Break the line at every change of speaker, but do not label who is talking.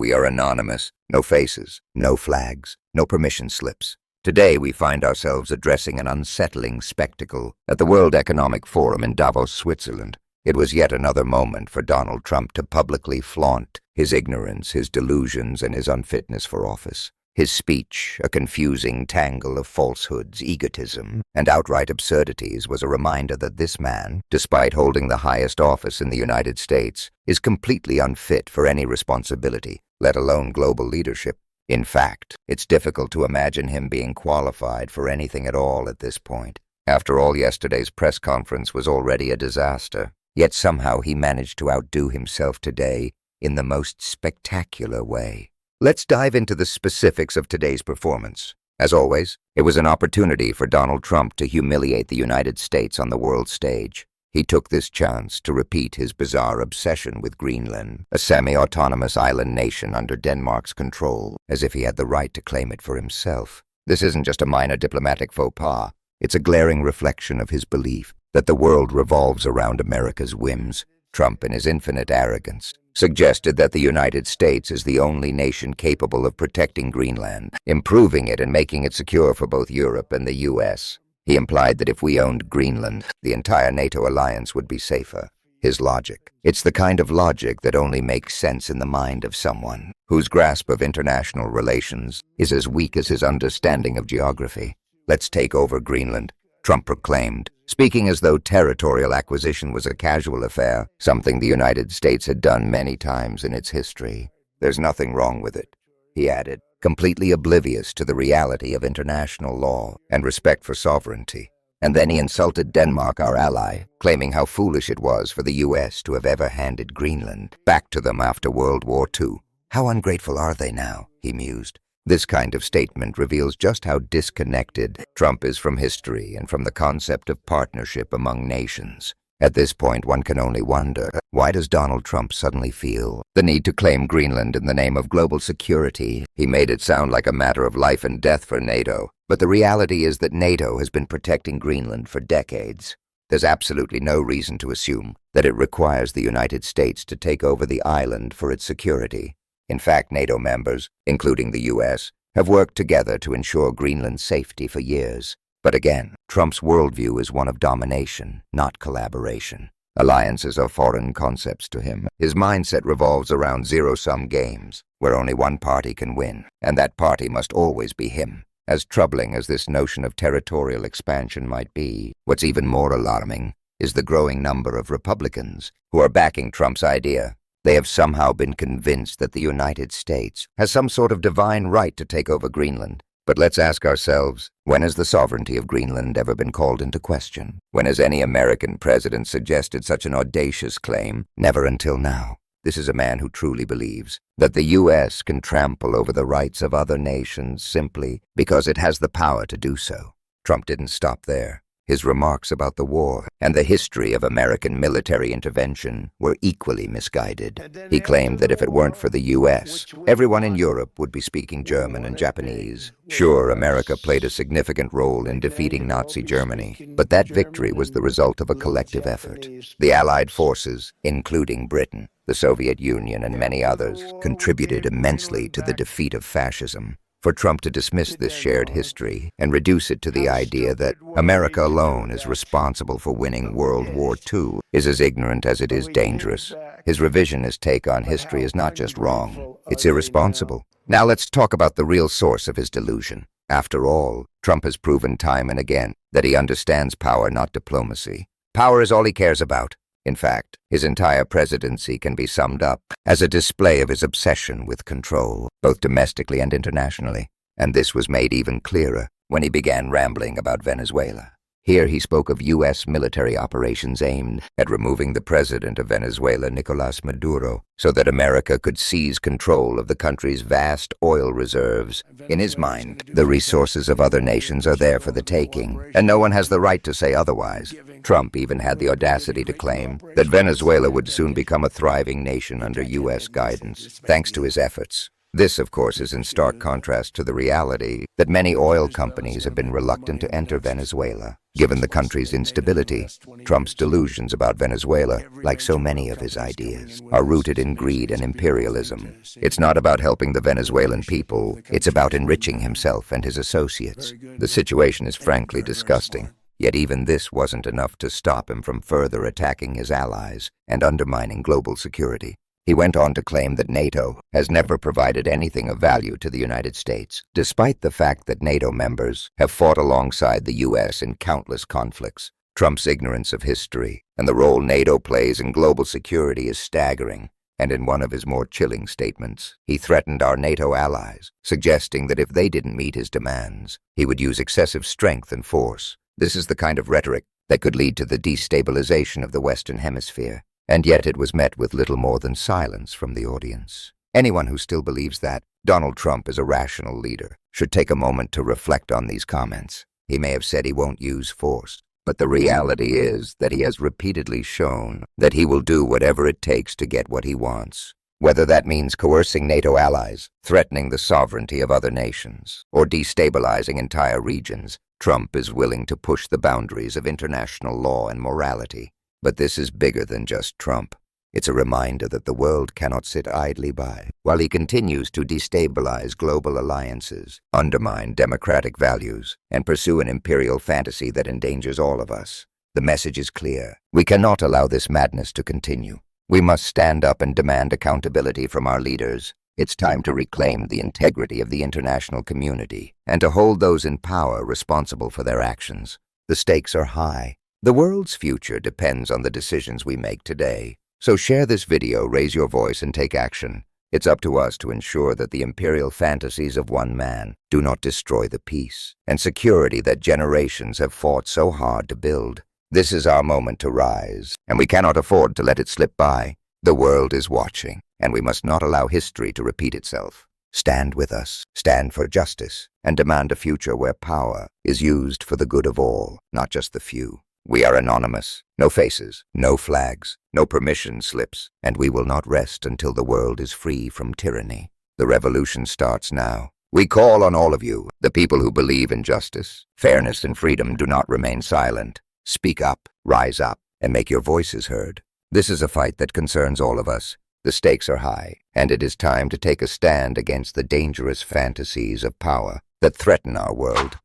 We are anonymous, no faces, no flags, no permission slips. Today we find ourselves addressing an unsettling spectacle at the World Economic Forum in Davos, Switzerland. It was yet another moment for Donald Trump to publicly flaunt his ignorance, his delusions, and his unfitness for office. His speech, a confusing tangle of falsehoods, egotism, and outright absurdities, was a reminder that this man, despite holding the highest office in the United States, is completely unfit for any responsibility, let alone global leadership. In fact, it's difficult to imagine him being qualified for anything at all at this point. After all, yesterday's press conference was already a disaster, yet somehow he managed to outdo himself today in the most spectacular way. Let's dive into the specifics of today's performance. As always, it was an opportunity for Donald Trump to humiliate the United States on the world stage. He took this chance to repeat his bizarre obsession with Greenland, a semi-autonomous island nation under Denmark's control, as if he had the right to claim it for himself. This isn't just a minor diplomatic faux pas. It's a glaring reflection of his belief that the world revolves around America's whims. Trump, in his infinite arrogance, suggested that the United States is the only nation capable of protecting Greenland, improving it and making it secure for both Europe and the US. He implied that if we owned Greenland, the entire NATO alliance would be safer. His logic. It's the kind of logic that only makes sense in the mind of someone whose grasp of international relations is as weak as his understanding of geography. "Let's take over Greenland," Trump proclaimed, speaking as though territorial acquisition was a casual affair, something the United States had done many times in its history. "There's nothing wrong with it," he added, completely oblivious to the reality of international law and respect for sovereignty. And then he insulted Denmark, our ally, claiming how foolish it was for the US to have ever handed Greenland back to them after World War II. "How ungrateful are they now?" he mused. This kind of statement reveals just how disconnected Trump is from history and from the concept of partnership among nations. At this point, one can only wonder, why does Donald Trump suddenly feel the need to claim Greenland in the name of global security? He made it sound like a matter of life and death for NATO, but the reality is that NATO has been protecting Greenland for decades. There's absolutely no reason to assume that it requires the United States to take over the island for its security. In fact, NATO members, including the US, have worked together to ensure Greenland's safety for years. But again, Trump's worldview is one of domination, not collaboration. Alliances are foreign concepts to him. His mindset revolves around zero-sum games, where only one party can win, and that party must always be him. As troubling as this notion of territorial expansion might be, what's even more alarming is the growing number of Republicans who are backing Trump's idea. They have somehow been convinced that the United States has some sort of divine right to take over Greenland. But let's ask ourselves, when has the sovereignty of Greenland ever been called into question? When has any American president suggested such an audacious claim? Never until now. This is a man who truly believes that the US can trample over the rights of other nations simply because it has the power to do so. Trump didn't stop there. His remarks about the war and the history of American military intervention were equally misguided. He claimed that if it weren't for the US, everyone in Europe would be speaking German and Japanese. Sure, America played a significant role in defeating Nazi Germany, but that victory was the result of a collective effort. The Allied forces, including Britain, the Soviet Union, and many others, contributed immensely to the defeat of fascism. For Trump to dismiss this shared history and reduce it to the idea that America alone is responsible for winning World War II is as ignorant as it is dangerous. His revisionist take on history is not just wrong, it's irresponsible. Now let's talk about the real source of his delusion. After all, Trump has proven time and again that he understands power, not diplomacy. Power is all he cares about. In fact, his entire presidency can be summed up as a display of his obsession with control, both domestically and internationally. And this was made even clearer when he began rambling about Venezuela. Here he spoke of U.S. military operations aimed at removing the president of Venezuela, Nicolás Maduro, so that America could seize control of the country's vast oil reserves. In his mind, the resources of other nations are there for the taking, and no one has the right to say otherwise. Trump even had the audacity to claim that Venezuela would soon become a thriving nation under U.S. guidance, thanks to his efforts. This, of course, is in stark contrast to the reality that many oil companies have been reluctant to enter Venezuela. Given the country's instability, Trump's delusions about Venezuela, like so many of his ideas, are rooted in greed and imperialism. It's not about helping the Venezuelan people, it's about enriching himself and his associates. The situation is frankly disgusting. Yet even this wasn't enough to stop him from further attacking his allies and undermining global security. He went on to claim that NATO has never provided anything of value to the United States, despite the fact that NATO members have fought alongside the U.S. in countless conflicts. Trump's ignorance of history and the role NATO plays in global security is staggering, and in one of his more chilling statements, he threatened our NATO allies, suggesting that if they didn't meet his demands, he would use excessive strength and force. This is the kind of rhetoric that could lead to the destabilization of the Western Hemisphere. And yet it was met with little more than silence from the audience. Anyone who still believes that Donald Trump is a rational leader should take a moment to reflect on these comments. He may have said he won't use force, but the reality is that he has repeatedly shown that he will do whatever it takes to get what he wants. Whether that means coercing NATO allies, threatening the sovereignty of other nations, or destabilizing entire regions, Trump is willing to push the boundaries of international law and morality. But this is bigger than just Trump. It's a reminder that the world cannot sit idly by while he continues to destabilize global alliances, undermine democratic values, and pursue an imperial fantasy that endangers all of us. The message is clear. We cannot allow this madness to continue. We must stand up and demand accountability from our leaders. It's time to reclaim the integrity of the international community and to hold those in power responsible for their actions. The stakes are high. The world's future depends on the decisions we make today. So share this video, raise your voice, and take action. It's up to us to ensure that the imperial fantasies of one man do not destroy the peace and security that generations have fought so hard to build. This is our moment to rise, and we cannot afford to let it slip by. The world is watching, and we must not allow history to repeat itself. Stand with us, stand for justice, and demand a future where power is used for the good of all, not just the few. We are anonymous, no faces, no flags, no permission slips, and we will not rest until the world is free from tyranny. The revolution starts now. We call on all of you, the people who believe in justice, fairness, and freedom. Do not remain silent. Speak up, rise up, and make your voices heard. This is a fight that concerns all of us. The stakes are high, and it is time to take a stand against the dangerous fantasies of power that threaten our world.